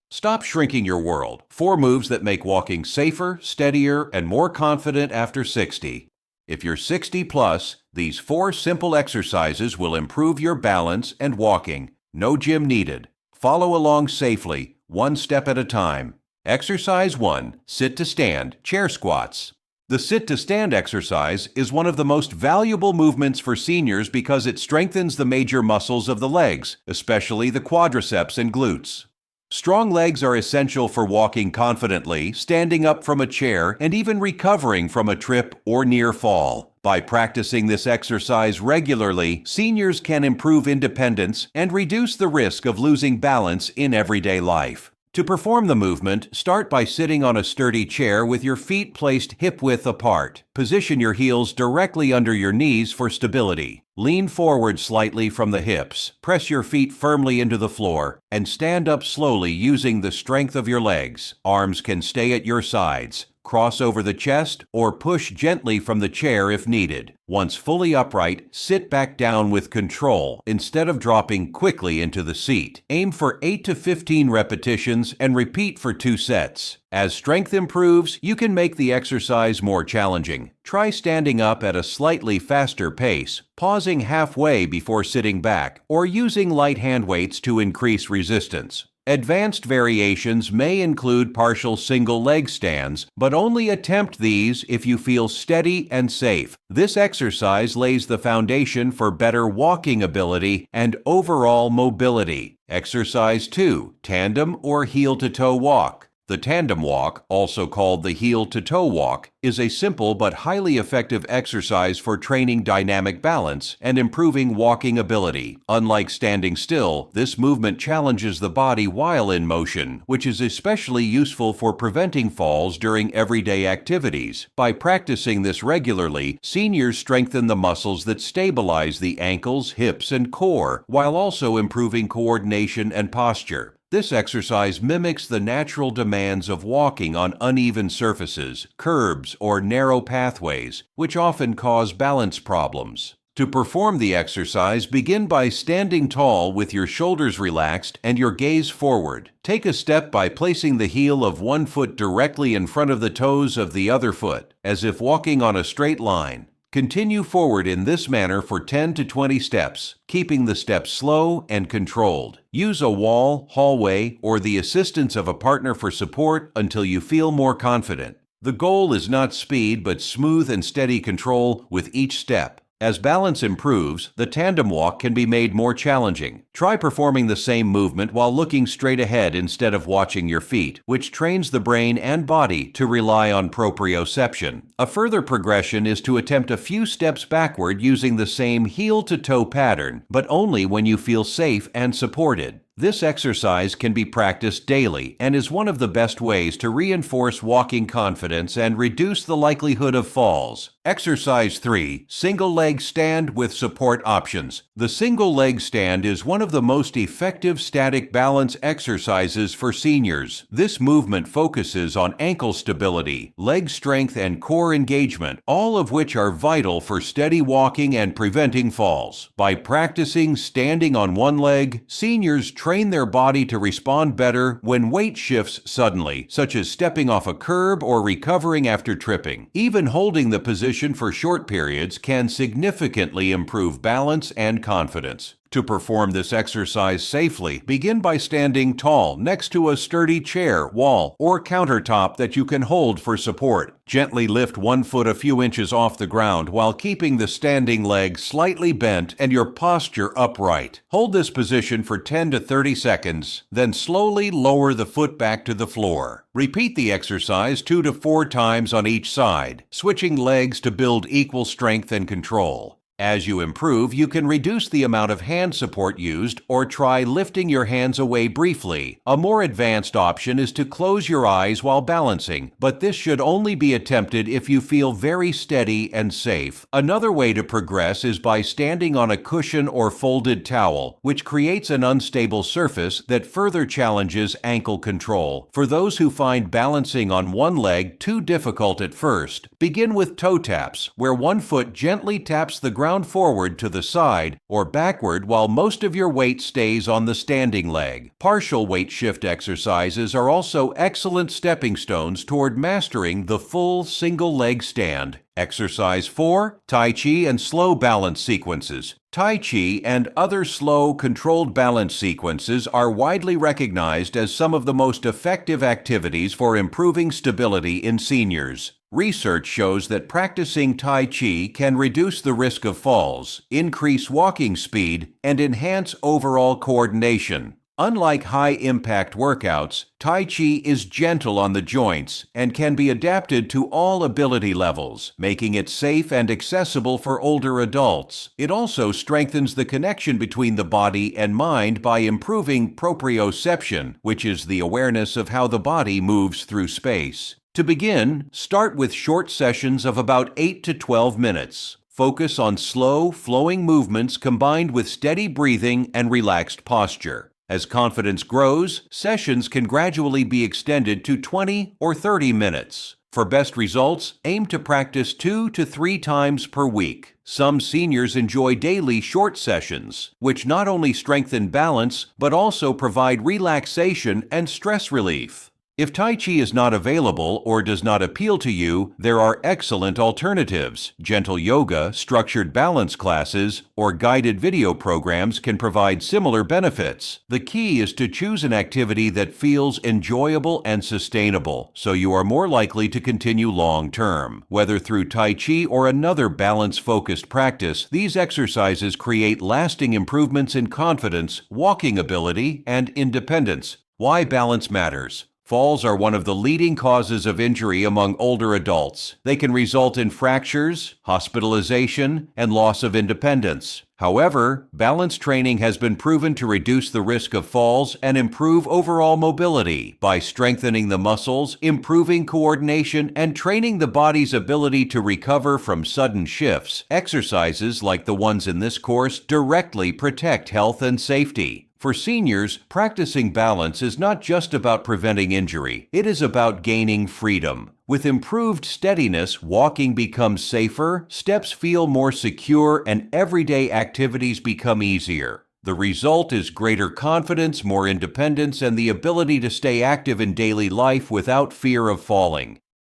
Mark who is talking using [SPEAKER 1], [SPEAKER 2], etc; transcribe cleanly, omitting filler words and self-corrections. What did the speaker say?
[SPEAKER 1] Stop shrinking your world. 4 moves that make walking safer, steadier, and more confident after 60. If you're 60 plus, these 4 simple exercises will improve your balance and walking. No gym needed. Follow along safely, 1 step at a time. Exercise 1. Sit to stand, chair squats. The sit-to-stand exercise is one of the most valuable movements for seniors because it strengthens the major muscles of the legs, especially the quadriceps and glutes. Strong legs are essential for walking confidently, standing up from a chair, and even recovering from a trip or near fall. By practicing this exercise regularly, seniors can improve independence and reduce the risk of losing balance in everyday life. To perform the movement, start by sitting on a sturdy chair with your feet placed hip-width apart. Position your heels directly under your knees for stability. Lean forward slightly from the hips, press your feet firmly into the floor, and stand up slowly using the strength of your legs. Arms can stay at your sides. Cross over the chest or push gently from the chair if needed. Once fully upright, sit back down with control instead of dropping quickly into the seat. Aim for 8 to 15 repetitions and repeat for 2 sets. As strength improves, you can make the exercise more challenging. Try standing up at a slightly faster pace, pausing halfway before sitting back, or using light hand weights to increase resistance. Advanced variations may include partial single leg stands, but only attempt these if you feel steady and safe. This exercise lays the foundation for better walking ability and overall mobility. Exercise 2. Tandem or heel-to-toe walk. The tandem walk, also called the heel-to-toe walk, is a simple but highly effective exercise for training dynamic balance and improving walking ability. Unlike standing still, this movement challenges the body while in motion, which is especially useful for preventing falls during everyday activities. By practicing this regularly, seniors strengthen the muscles that stabilize the ankles, hips, and core, while also improving coordination and posture. This exercise mimics the natural demands of walking on uneven surfaces, curbs, or narrow pathways, which often cause balance problems. To perform the exercise, begin by standing tall with your shoulders relaxed and your gaze forward. Take a step by placing the heel of one foot directly in front of the toes of the other foot, as if walking on a straight line. Continue forward in this manner for 10 to 20 steps, keeping the steps slow and controlled. Use a wall, hallway, or the assistance of a partner for support until you feel more confident. The goal is not speed, but smooth and steady control with each step. As balance improves, the tandem walk can be made more challenging. Try performing the same movement while looking straight ahead instead of watching your feet, which trains the brain and body to rely on proprioception. A further progression is to attempt a few steps backward using the same heel-to-toe pattern, but only when you feel safe and supported. This exercise can be practiced daily and is one of the best ways to reinforce walking confidence and reduce the likelihood of falls. Exercise 3. Single leg stand with support options. The single leg stand is one of the most effective static balance exercises for seniors. This movement focuses on ankle stability, leg strength, and core engagement, all of which are vital for steady walking and preventing falls. By practicing standing on one leg, seniors train their body to respond better when weight shifts suddenly, such as stepping off a curb or recovering after tripping. Even holding the position for short periods can significantly improve balance and confidence. To perform this exercise safely, begin by standing tall next to a sturdy chair, wall, or countertop that you can hold for support. Gently lift one foot a few inches off the ground while keeping the standing leg slightly bent and your posture upright. Hold this position for 10 to 30 seconds, then slowly lower the foot back to the floor. Repeat the exercise 2 to 4 times on each side, switching legs to build equal strength and control. As you improve, you can reduce the amount of hand support used or try lifting your hands away briefly. A more advanced option is to close your eyes while balancing, but this should only be attempted if you feel very steady and safe. Another way to progress is by standing on a cushion or folded towel, which creates an unstable surface that further challenges ankle control. For those who find balancing on one leg too difficult at first, begin with toe taps, where one foot gently taps the ground ground forward to the side or backward while most of your weight stays on the standing leg. Partial weight shift exercises are also excellent stepping stones toward mastering the full single leg stand. Exercise 4, Tai Chi and slow balance sequences. Tai Chi and other slow, controlled balance sequences are widely recognized as some of the most effective activities for improving stability in seniors. Research shows that practicing Tai Chi can reduce the risk of falls, increase walking speed, and enhance overall coordination. Unlike high-impact workouts, Tai Chi is gentle on the joints and can be adapted to all ability levels, making it safe and accessible for older adults. It also strengthens the connection between the body and mind by improving proprioception, which is the awareness of how the body moves through space. To begin, start with short sessions of about 8 to 12 minutes. Focus on slow, flowing movements combined with steady breathing and relaxed posture. As confidence grows, sessions can gradually be extended to 20 or 30 minutes. For best results, aim to practice 2 to 3 times per week. Some seniors enjoy daily short sessions, which not only strengthen balance, but also provide relaxation and stress relief. If Tai Chi is not available or does not appeal to you, there are excellent alternatives. Gentle yoga, structured balance classes, or guided video programs can provide similar benefits. The key is to choose an activity that feels enjoyable and sustainable, so you are more likely to continue long-term. Whether through Tai Chi or another balance-focused practice, these exercises create lasting improvements in confidence, walking ability, and independence. Why balance matters. Falls are one of the leading causes of injury among older adults. They can result in fractures, hospitalization, and loss of independence. However, balance training has been proven to reduce the risk of falls and improve overall mobility by strengthening the muscles, improving coordination, and training the body's ability to recover from sudden shifts. Exercises like the ones in this course directly protect health and safety. For seniors, practicing balance is not just about preventing injury. It is about gaining freedom. With improved steadiness, walking becomes safer, steps feel more secure, and everyday activities become easier. The result is greater confidence, more independence, and the ability to stay active in daily life without fear of falling.